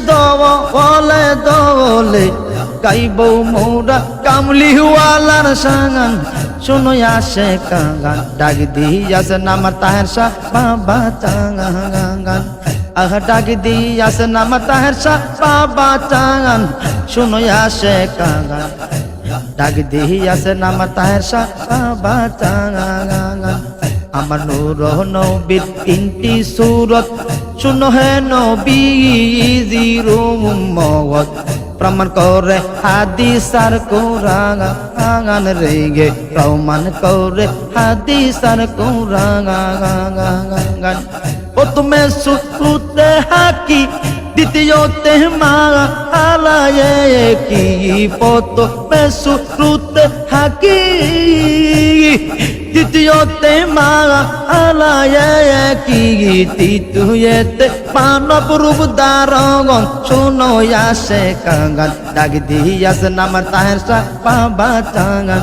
দলে দলে গাইব মোরা কামলিওয়ালার সাগান শুনো আসে কাগান ডাক দিয়াছে নামার তাহের শাহ বাবা চাগান ডাক দিয়াছে নামার তাহের শাহ বাবা চাগান শুনো আসে কাগান ডাক দিয়াছে নামার তাহের শাহ বাবা চাগান আমার নূর নবীর তিনটি সূরত শুনো হে নবীজির উম্মত প্রমাণ করে হাদিস আর কোরআন রে প্রমাণ করে হাদিস আর কোরআন প্রথমে শুরুতে হাকি দ্বিতীয়তে মা আলায়ে কি প্রথমে শুরুতে হাকি দ্বিতীয়তে মা আলায়ে কি তৃতীয়তে মানব রূপ দারগণ শুনো আসে কাগান ডাক দিয়াছে নামার তাহের শাহ বাবা চাগান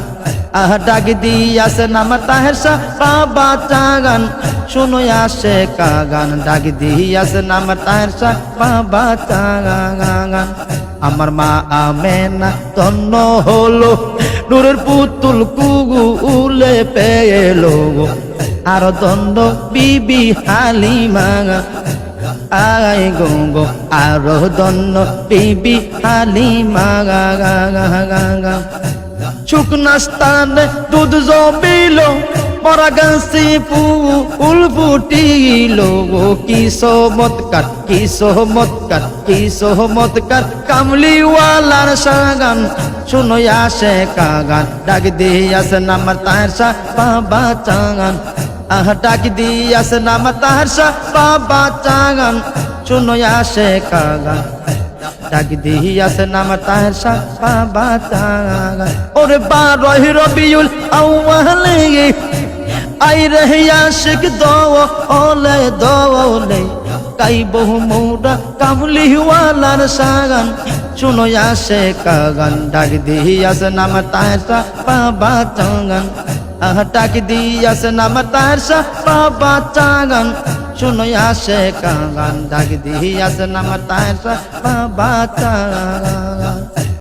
ডাক দিয়াছে নামার তাহের শাহ বাবা চাগান শুনো আসে কাগান ডাক দিয়াছে নামার তাহের শাহ বাবা চাগান আমার মা আমেনা তন্ন হলো নূরের পুতুল কুগুলে পেলো আর দন্ড বিবি হালিমা আই গো আর দন্ড বিবি হালিমা শুকনা স্থানে দুধ জমিল মরা গাছি ফুল ফুটিল কি চমৎকার কি চমৎকার কি চমৎকার কামলিওয়ালার সাগান শুনো আসে কাগান ডাক দিয়াছে নামার তাহের শাহ বাবা চাগান ডাক দিয়াছে নামার তাহের শাহ বাবা চাগান শুনো আসে কাগান ডাক দিয়াছে নামার তাহের শাহ বাবা চাগান ওরে 12 রবিউল আউয়ালে আই রে আশিক দলে দলে গাইব মোরা কামলিওয়ালার সাগান শুনো আসে কাগান ডাক দিয়াছে নামার তাহের শাহ বাবা চাগান ডাক দিয়াছে নামার তাহের শাহ বাবা চাগান শুনো আসে কাগান ডাক দিয়াছে নামার তাহের শাহ বাবা চাগান